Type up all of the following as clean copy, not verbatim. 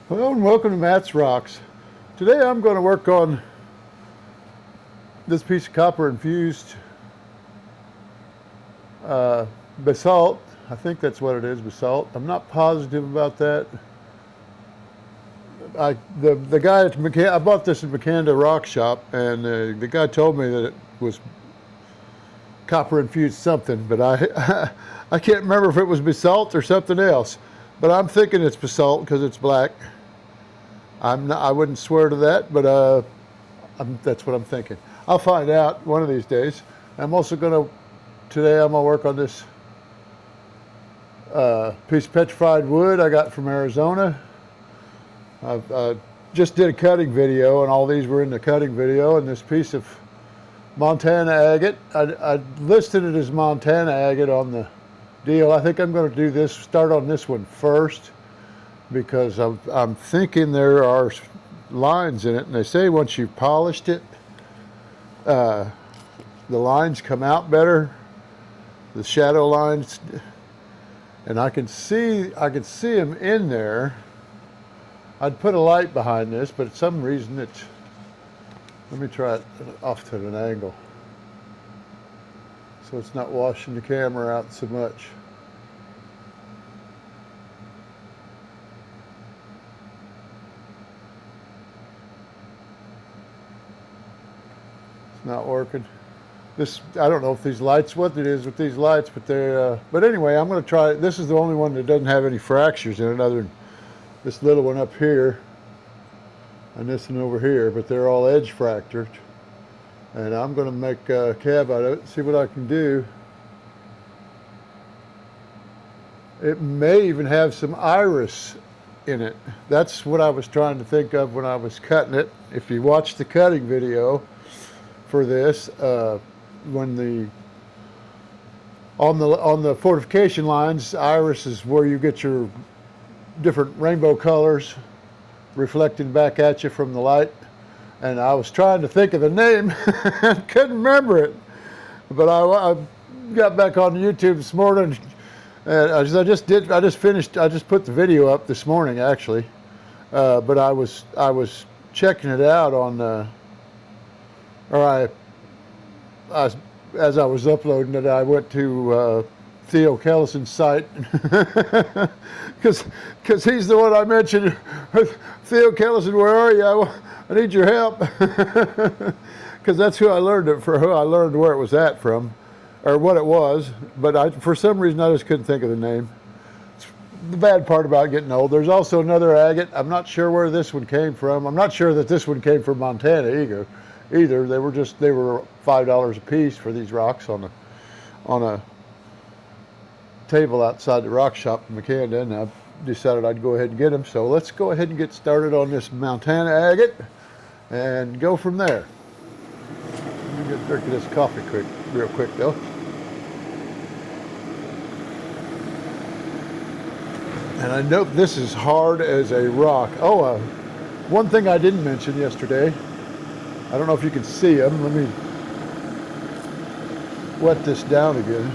Hello and welcome to Matt's Rocks. Today I'm going to work on this piece of copper infused basalt. I think that's what it is, basalt. I'm not positive about that. The guy at I bought this at Macanda Rock Shop, and the guy told me that it was copper infused something, but I can't remember if it was basalt or something else. But I'm thinking it's basalt because it's black. I wouldn't swear to that, but that's what I'm thinking. I'll find out one of these days. Today I'm gonna work on this piece of petrified wood I got from Arizona. I just did a cutting video, and all these were in the cutting video, and this piece of Montana agate, I listed it as Montana agate on the deal. I think I'm going to start on this one first, because I'm thinking there are lines in it, and they say once you've polished it, the lines come out better, the shadow lines, and I can see them in there. I'd put a light behind this, but for some reason let me try it off to an angle so it's not washing the camera out so much. Not working. I don't know if these lights, what it is with these lights, but anyway, I'm going to try it. This is the only one that doesn't have any fractures in it, other than this little one up here and this one over here, but they're all edge fractured. And I'm going to make a cab out of it, see what I can do. It may even have some iris in it. That's what I was trying to think of when I was cutting it. If you watch the cutting video for this, on the fortification lines, iris is where you get your different rainbow colors reflecting back at you from the light. And I was trying to think of the name and couldn't remember it, but I got back on YouTube this morning, and I just put the video up this morning actually, but I was checking it out on as I was uploading it, I went to Theo Kellison's site, because he's the one I mentioned. Theo Kellison, where are you? I need your help, because that's who I learned it for. Who I learned where it was at from, or what it was. But for some reason I just couldn't think of the name. It's the bad part about getting old. There's also another agate. I'm not sure where this one came from. I'm not sure that this one came from Montana either. They were $5 a piece for these rocks on a table outside the rock shop in Macanda, and I decided I'd go ahead and get them. So let's go ahead and get started on this Montana agate and go from there. Let me get a drink of this coffee real quick though. And I know this is hard as a rock. Oh, one thing I didn't mention yesterday, I don't know if you can see them. Let me wet this down again.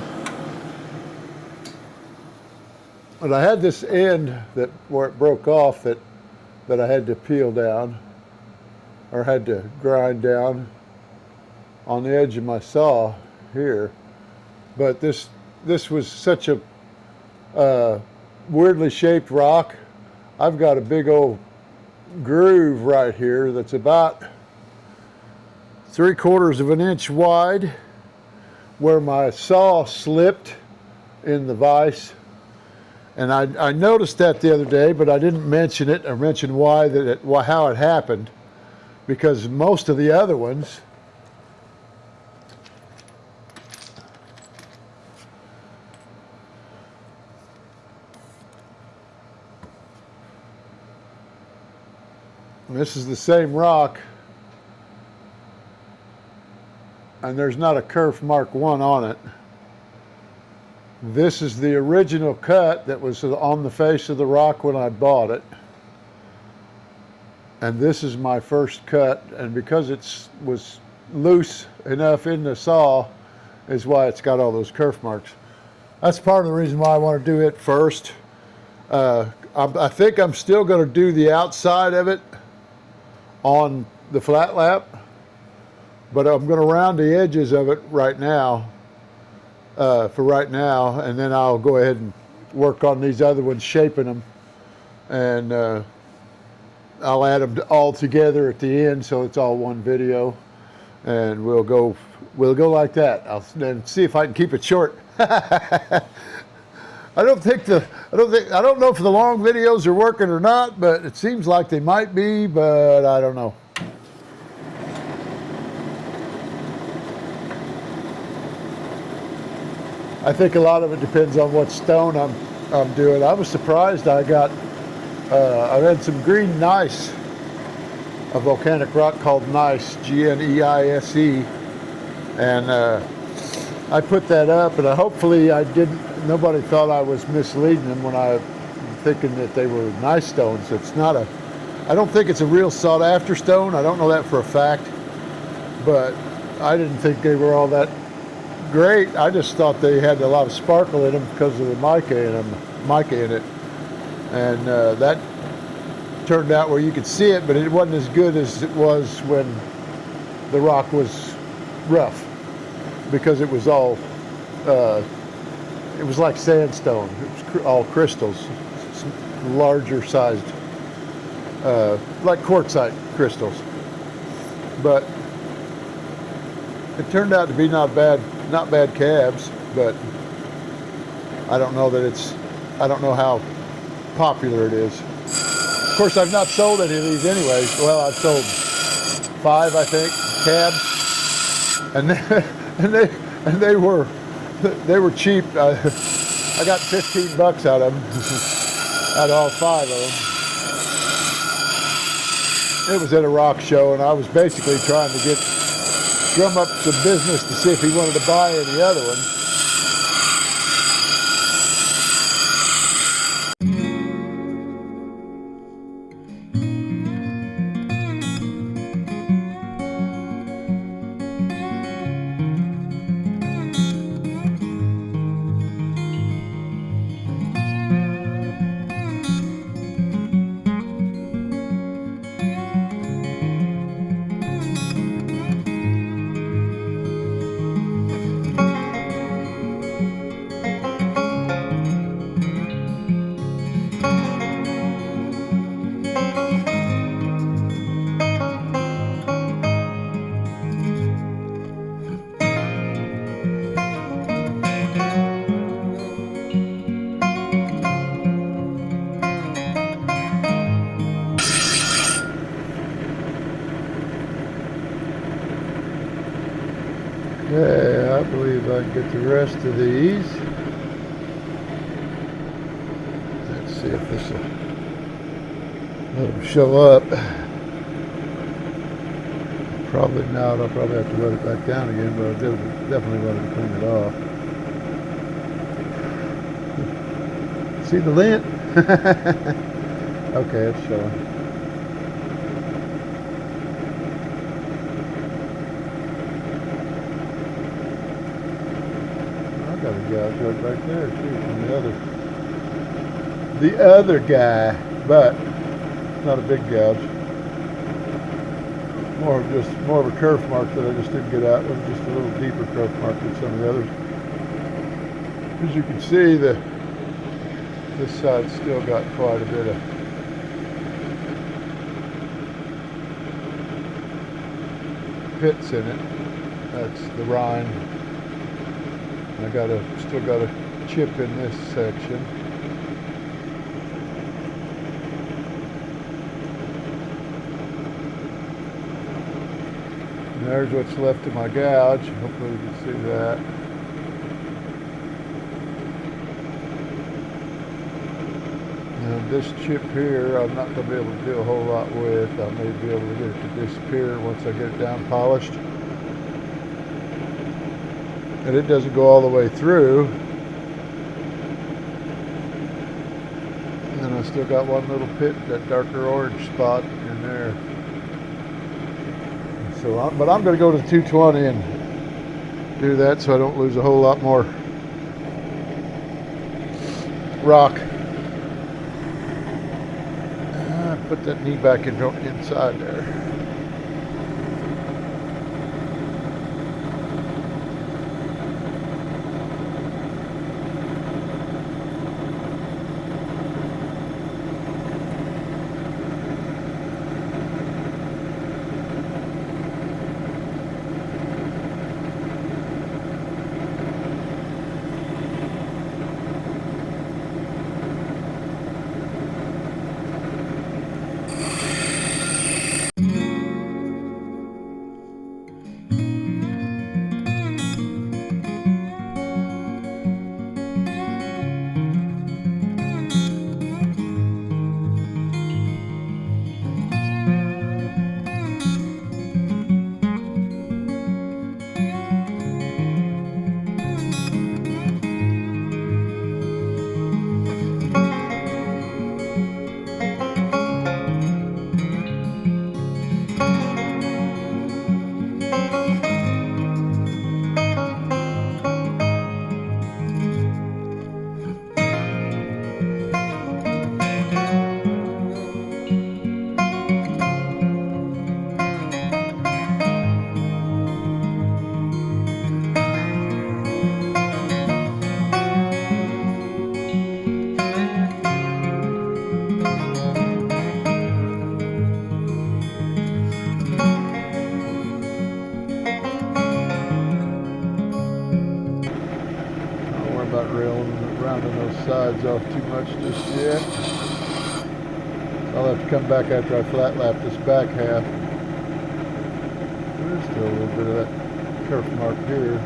But I had this end where it broke off that I had to peel down, or had to grind down on the edge of my saw here. But this was such a weirdly shaped rock. I've got a big old groove right here that's about 3/4 of an inch wide, where my saw slipped in the vise. And I noticed that the other day, but I didn't mention it or mention how it happened, because most of the other ones this is the same rock, and there's not a kerf mark 1 on it. This is the original cut that was on the face of the rock when I bought it. And this is my first cut, and because it was loose enough in the saw is why it's got all those kerf marks. That's part of the reason why I want to do it first. I think I'm still going to do the outside of it on the flat lap, but I'm going to round the edges of it right now, for right now, and then I'll go ahead and work on these other ones, shaping them, and I'll add them all together at the end so it's all one video, and we'll go like that. I'll then see if I can keep it short. I don't know if the long videos are working or not, but it seems like they might be, but I don't know. I think a lot of it depends on what stone I'm doing. I was surprised I had some green gneiss, a volcanic rock called gneiss, G-N-E-I-S-E, and I put that up, and hopefully nobody thought I was misleading them when I thinking that they were gneiss stones. I don't think it's a real sought after stone. I don't know that for a fact, but I didn't think they were all that great. I just thought they had a lot of sparkle in them because of the mica in it, and that turned out where you could see it, but it wasn't as good as it was when the rock was rough, because it was all it was like sandstone. It was all crystals, larger sized, like quartzite crystals. But it turned out to be not bad cabs, but I don't know how popular it is. Of course, I've not sold any of these anyways. Well, I've sold 5, I think, cabs, and they were cheap. I got 15 bucks out of them, out of all 5 of them. It was at a rock show, and I was basically trying to drum up some business to see if he wanted to buy any other ones. Okay, I believe I can get the rest of these. Let's see if this will let them show up. Probably not. I'll probably have to run it back down again, but I'll definitely run it to clean it off. See the lint? Okay, it's showing. Got a gouge right back there too from the other guy, but not a big gouge. More of a kerf mark that I just didn't get out. It was just a little deeper kerf mark than some of the others. As you can see, this side's still got quite a bit of pits in it. That's the rind. I still got a chip in this section. And there's what's left of my gouge. Hopefully you can see that. And this chip here, I'm not going to be able to do a whole lot with. I may be able to get it to disappear once I get it down polished. And it doesn't go all the way through. And then I still got one little pit, that darker orange spot in there. So, but I'm going to go to 220 and do that so I don't lose a whole lot more rock. Put that knee back inside there. About rounding those sides off too much just yet. I'll have to come back after I flat lap this back half. There's still a little bit of that turf mark here.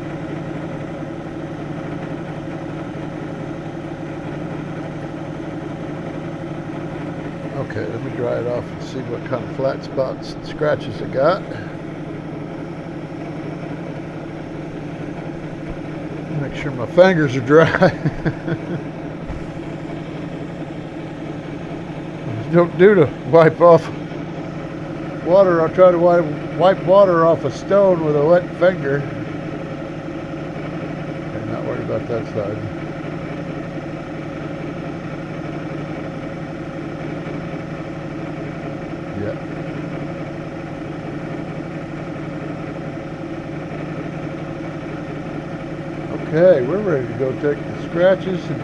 Okay, let me dry it off and see what kind of flat spots and scratches it got. Make sure my fingers are dry. Don't do to wipe off water. I'll try to wipe water off a stone with a wet finger. I'm not worried about that side. Yeah. Okay, we're ready to go take the scratches, and I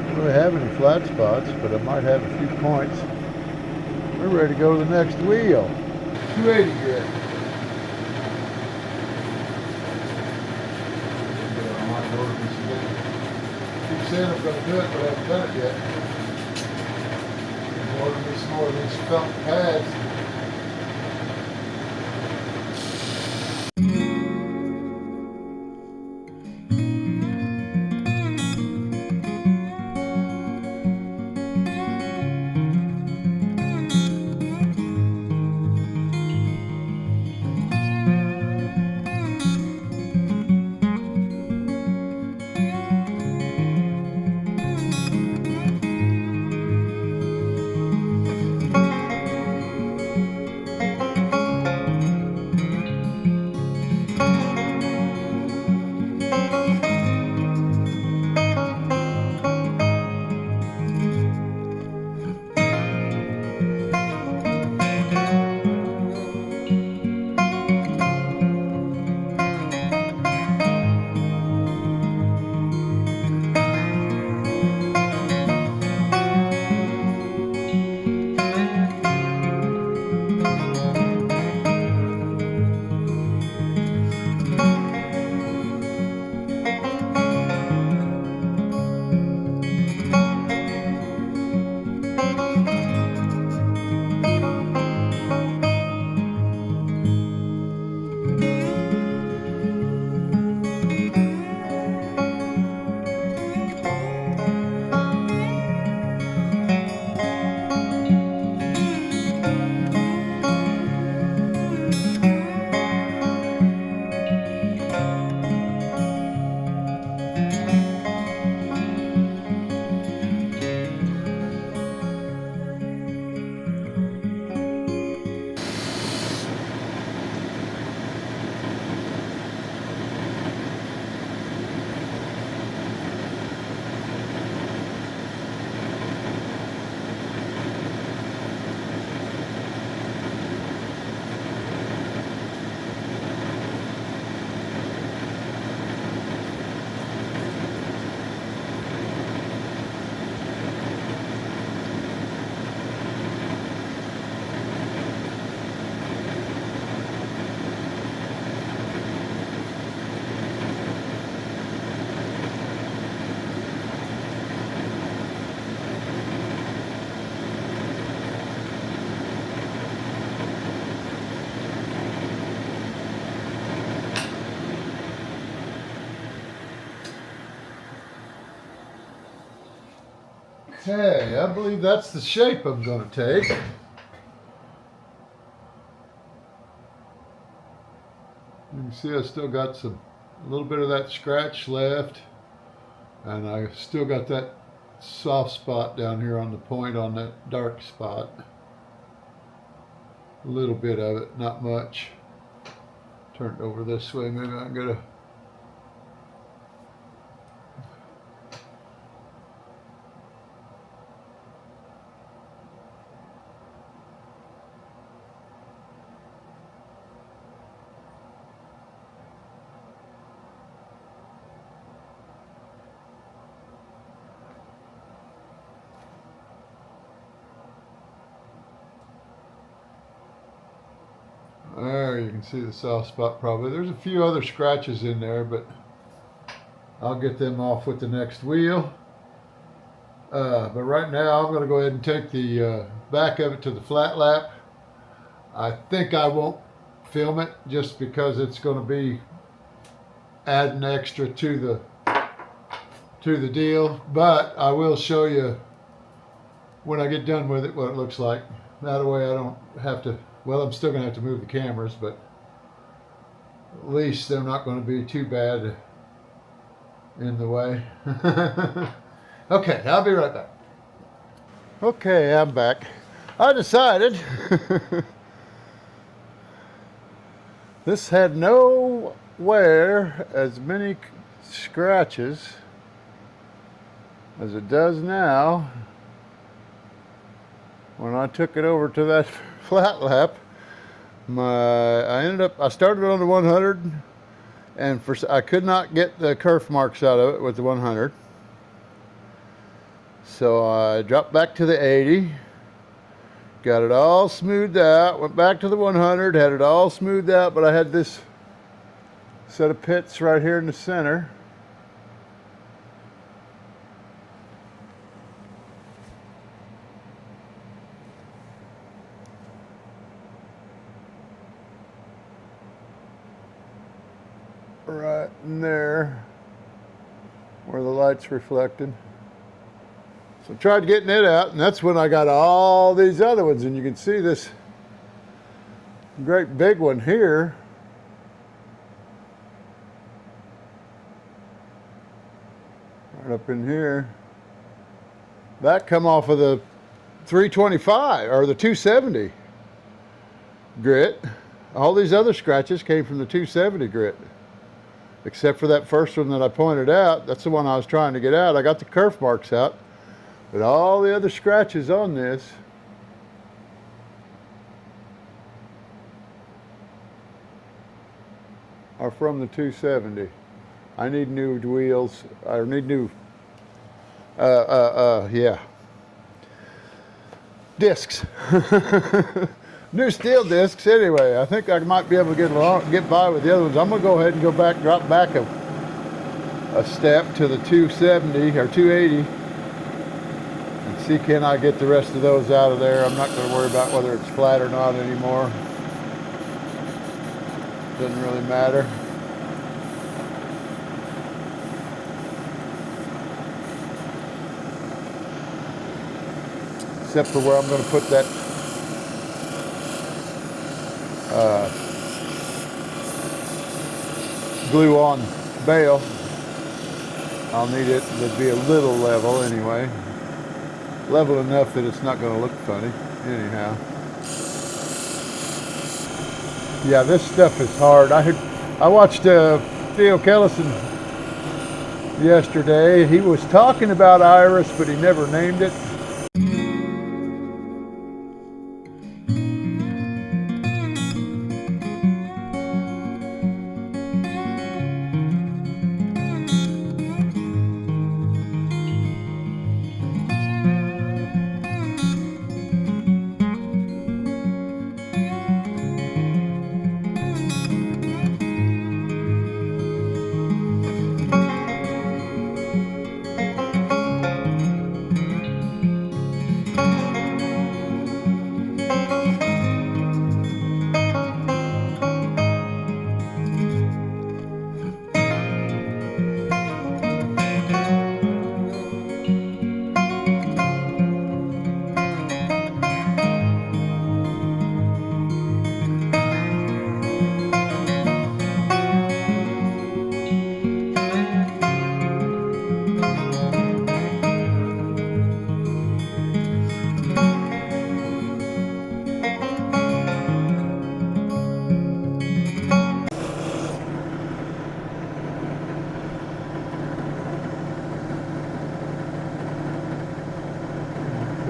don't really have any flat spots, but I might have a few points. We're ready to go to the next wheel. 280 grit. Keep saying I'm going to do it, but I haven't done it yet. I'm ordering me some more of these felt pads. Okay, I believe that's the shape I'm going to take. You can see I still got a little bit of that scratch left, and I still got that soft spot down here on the point on that dark spot. A little bit of it, not much. Turn it over this way, maybe I'm gonna. There, you can see the soft spot probably. There's a few other scratches in there, but I'll get them off with the next wheel. But right now I'm going to go ahead and take the back of it to the flat lap. I think I won't film it just because it's going to be adding extra to the deal, but I will show you when I get done with it what it looks like. That way I don't have to, well, I'm still going to have to move the cameras, but at least they're not going to be too bad in the way. Okay, I'll be right back. Okay, I'm back. I decided this had nowhere as many scratches as it does now. When I took it over to that flat lap, I started on the 100, and I could not get the kerf marks out of it with the 100. So I dropped back to the 80, got it all smoothed out, went back to the 100, had it all smoothed out, but I had this set of pits right here in the center. Right in there where the light's reflected. So I tried getting it out, and that's when I got all these other ones, and you can see this great big one here. Right up in here. That come off of the 325 or the 270 grit. All these other scratches came from the 270 grit. Except for that first one that I pointed out. That's the one I was trying to get out. I got the kerf marks out. But all the other scratches on this are from the 270. I need new wheels. I need new, yeah, discs. New steel discs. Anyway, I think I might be able to get by with the other ones. I'm going to go ahead and drop back a step to the 270 or 280 and see can I get the rest of those out of there. I'm not going to worry about whether it's flat or not anymore. Doesn't really matter. Except for where I'm going to put that glue on bail. I'll need it to be a little level anyway. Level enough that it's not going to look funny anyhow. Yeah, this stuff is hard. I watched Theo Kellison yesterday. He was talking about iris, but he never named it.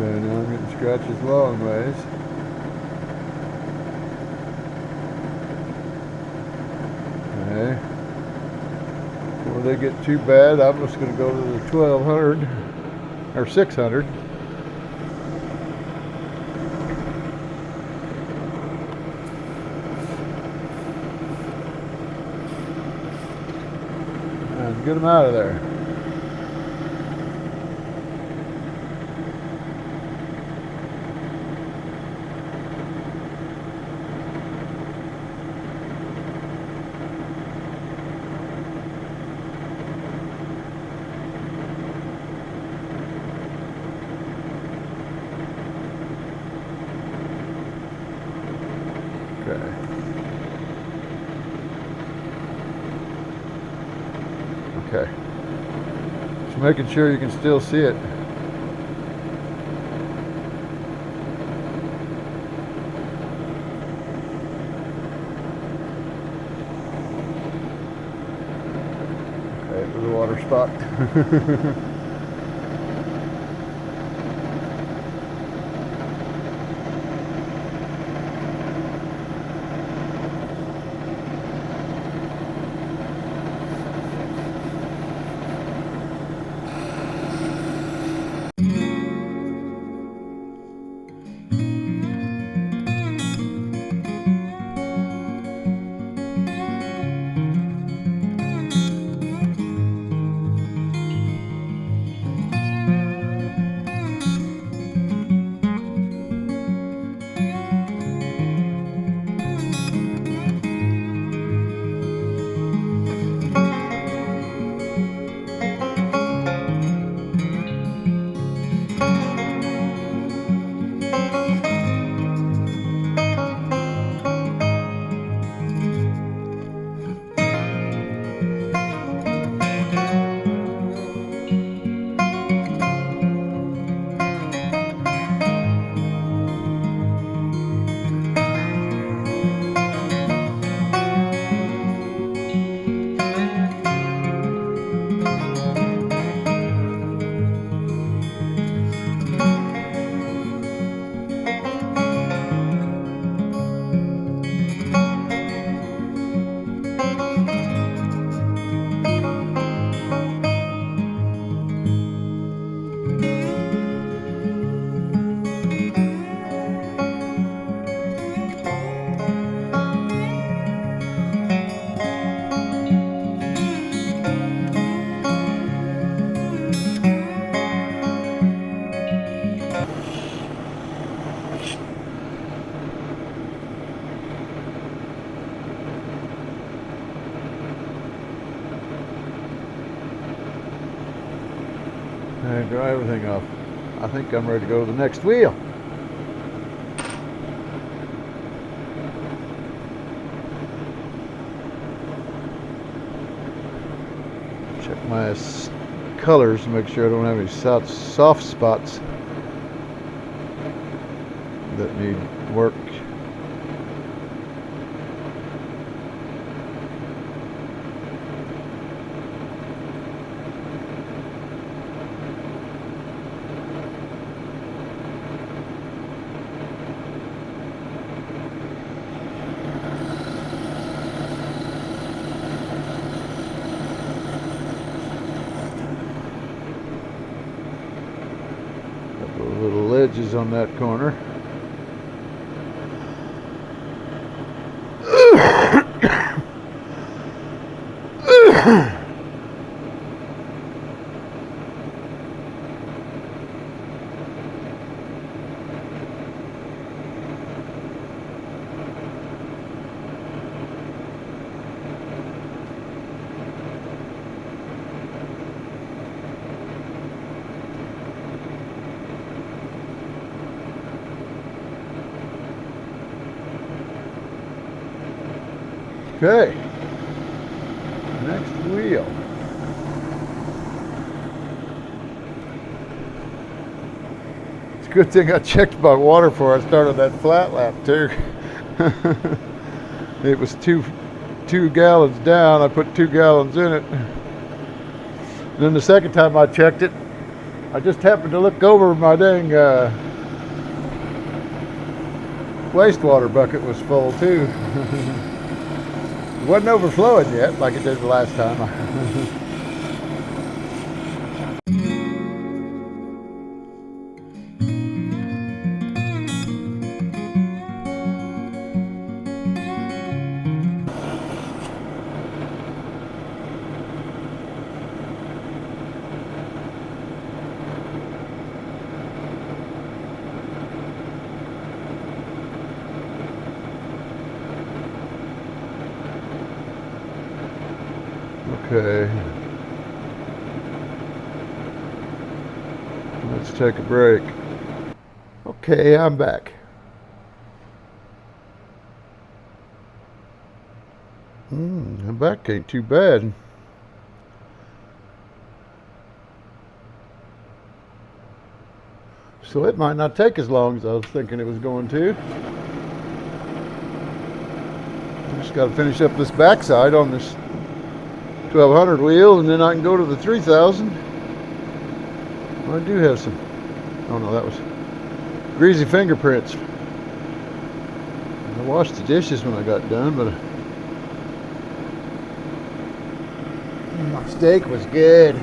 Okay, now I'm getting scratches long ways. Okay. Before they get too bad, I'm just going to go to the 1200 or 600. And get them out of there. Okay. Just making sure you can still see it. Okay, there's a water spot. And dry everything off. I think I'm ready to go to the next wheel. Check my colors to make sure I don't have any soft spots that need work. Little ledges on that corner. Okay, next wheel. It's a good thing I checked my water before I started that flat lap too. It was two gallons down. I put 2 gallons in it. And then the second time I checked it, I just happened to look over, my dang wastewater bucket was full too. It wasn't overflowing yet like it did the last time. Okay. Let's take a break. Okay, I'm back. The back ain't too bad. So it might not take as long as I was thinking it was going to. Just got to finish up this backside on this 1200 wheel, and then I can go to the 3000. I do have some, oh no, that was greasy fingerprints. I washed the dishes when I got done, but my steak was good.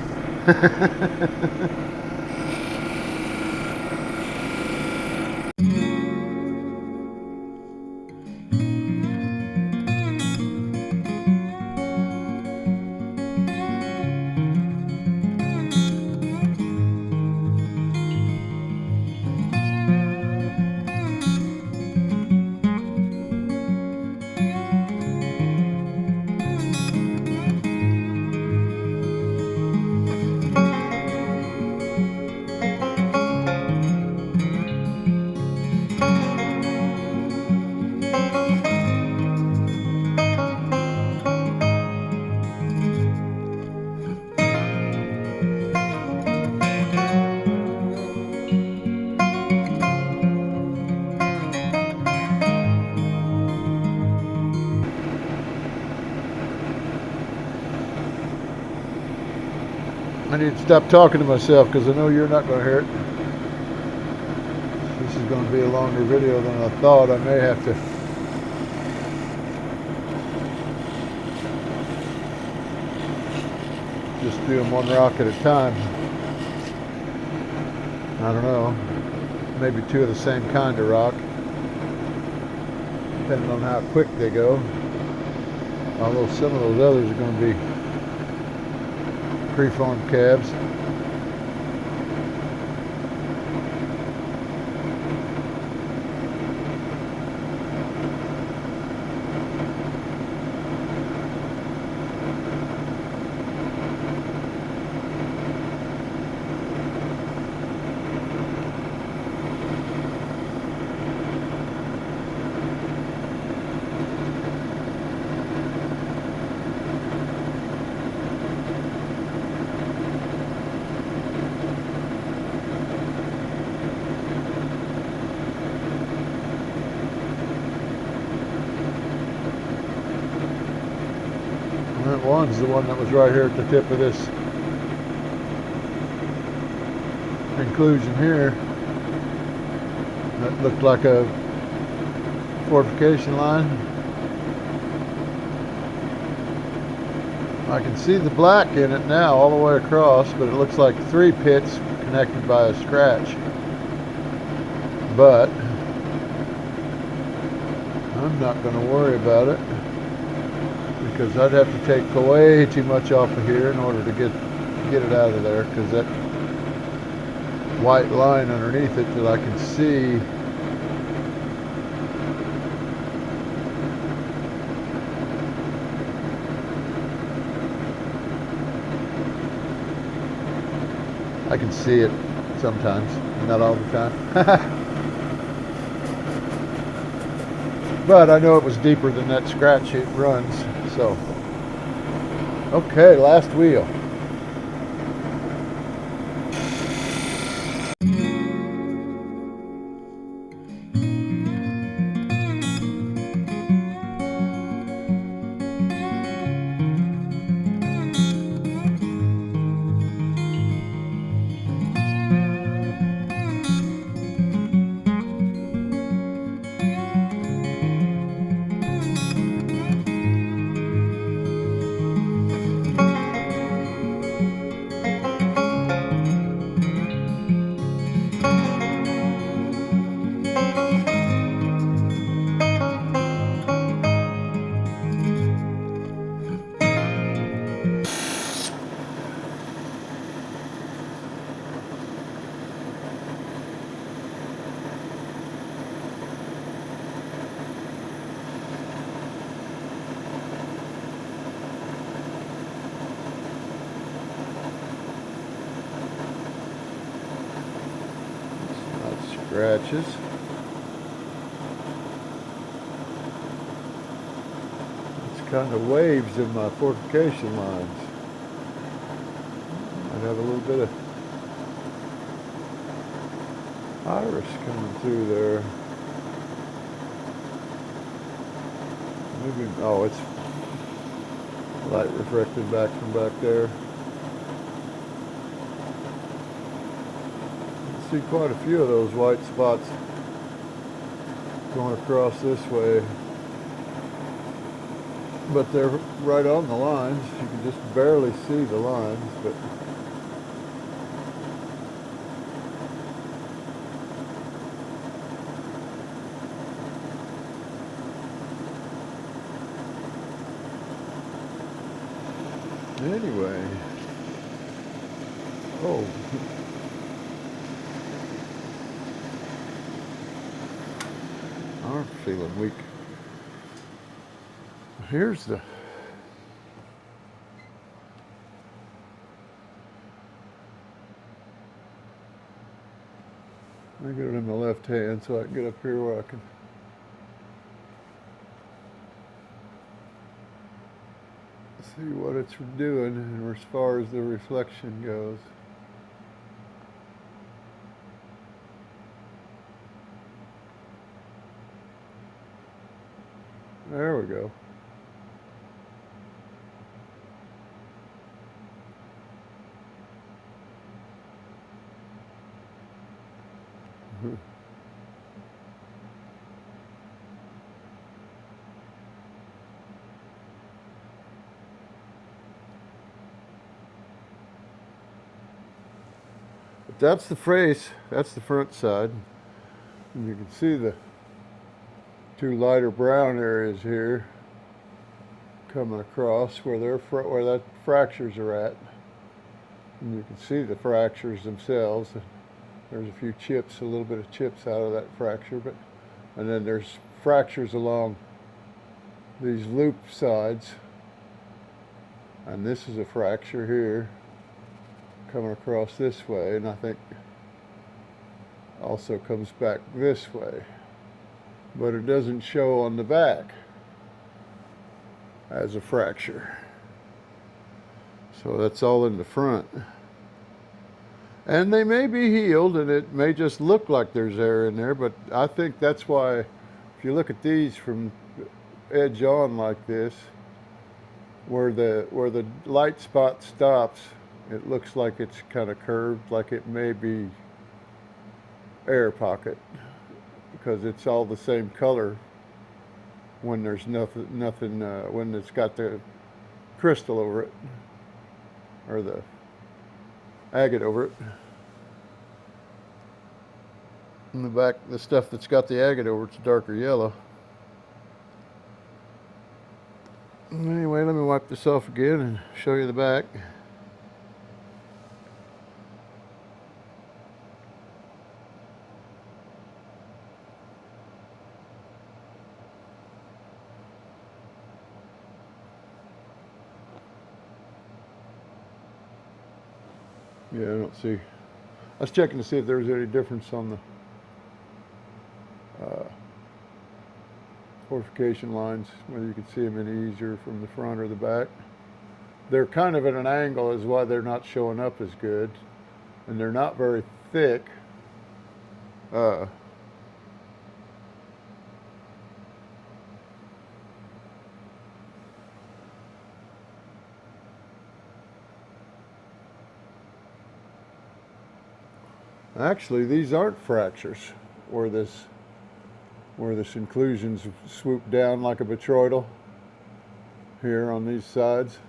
I need to stop talking to myself because I know you're not going to hear it. This is going to be a longer video than I thought. I may have to just do them one rock at a time. I don't know. Maybe two of the same kind of rock, depending on how quick they go. Although some of those others are going to be preformed cabs. That one's the one that was right here at the tip of this inclusion here. That looked like a fortification line. I can see the black in it now all the way across, but it looks like 3 pits connected by a scratch. But I'm not going to worry about it, because I'd have to take way too much off of here in order to get it out of there, because that white line underneath it that I can see it sometimes, not all the time. But I know it was deeper than that scratch it runs. So, okay, last wheel. scratches. It's kind of waves in my fortification lines. I have a little bit of iris coming through there. Maybe, oh, it's light reflected back from back there. I see quite a few of those white spots going across this way, but they're right on the lines. You can just barely see the lines, but anyway, oh, I'm feeling weak. Here's the, I get it in my left hand so I can get up here where I can see what it's doing and as far as the reflection goes. There we go. But that's the face, that's the front side. And you can see the two lighter brown areas here coming across where where that fractures are at. And you can see the fractures themselves. There's a few chips, a little bit of chips out of that fracture, and then there's fractures along these loop sides. And this is a fracture here coming across this way, and I think also comes back this way. But it doesn't show on the back as a fracture. So that's all in the front. And they may be healed, and it may just look like there's air in there, but I think that's why, if you look at these from edge on like this, where the light spot stops, it looks like it's kind of curved, like it may be air pocket, because it's all the same color when there's nothing when it's got the crystal over it, or the agate over it. In the back, the stuff that's got the agate over it's darker yellow. Anyway, let me wipe this off again and show you the back. Yeah, I don't see. I was checking to see if there was any difference on the fortification lines, whether you could see them any easier from the front or the back. They're kind of at an angle is why they're not showing up as good, and they're not very thick. Actually, these aren't fractures where this inclusions swoop down like a botryoidal here on these sides.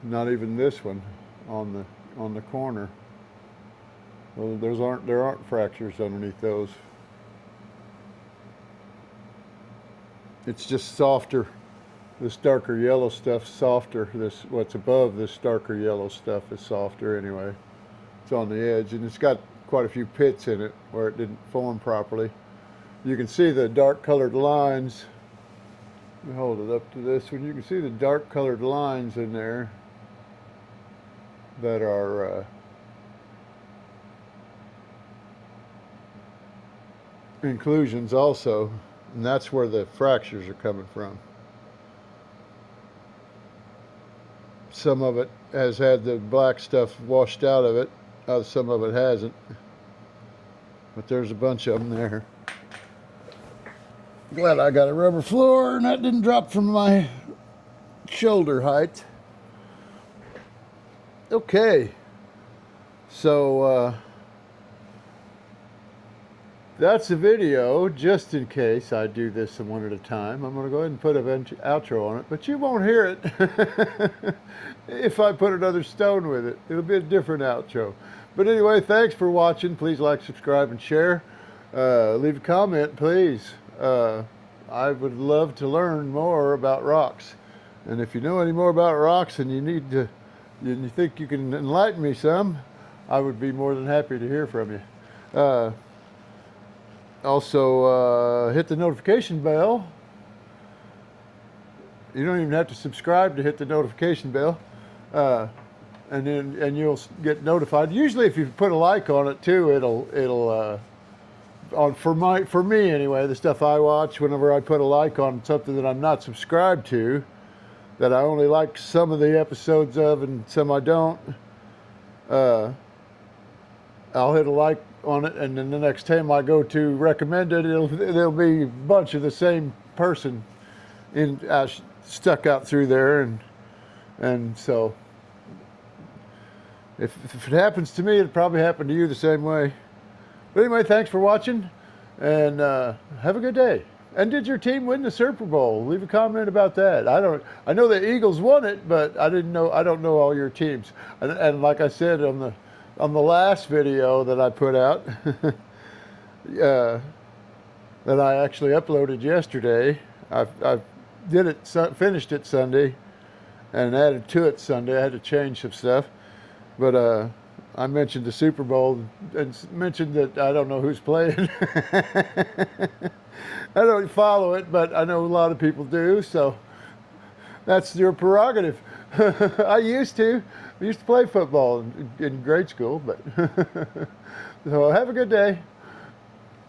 Not even this one on the corner. Well, there aren't fractures underneath those. It's just softer. This darker yellow stuff's softer. What's above this darker yellow stuff is softer anyway. It's on the edge, and it's got quite a few pits in it where it didn't form properly. You can see the dark colored lines. Let me hold it up to this one. You can see the dark colored lines in there that are inclusions also, and that's where the fractures are coming from. Some of it has had the black stuff washed out of it, some of it hasn't, but there's a bunch of them there. Glad I got a rubber floor and that didn't drop from my shoulder height. Okay, so that's the video. Just in case I do this one at a time, I'm going to go ahead and put an outro on it, but you won't hear it if I put another stone with it. It'll be a different outro. But anyway, thanks for watching. Please like, subscribe, and share. Leave a comment, please. I would love to learn more about rocks. And if you know any more about rocks and you think you can enlighten me some, I would be more than happy to hear from you. Also, hit the notification bell. You don't even have to subscribe to hit the notification bell, and you'll get notified. Usually, if you put a like on it too, it'll for me anyway. The stuff I watch, whenever I put a like on something that I'm not subscribed to, that I only like some of the episodes of and some I don't, I'll hit a like on it, and then the next time I go to recommend it, there'll be a bunch of the same person stuck out through there, and so if it happens to me, it'll probably happen to you the same way. But anyway, thanks for watching, and have a good day. And did your team win the Super Bowl? Leave a comment about that. I know the Eagles won it, but I don't know all your teams. And like I said on the last video that I put out, that I actually uploaded yesterday, I finished it Sunday, and added to it Sunday. I had to change some stuff, but I mentioned the Super Bowl and mentioned that I don't know who's playing. I don't follow it, but I know a lot of people do, so that's your prerogative. I used to play football in grade school, but so have a good day.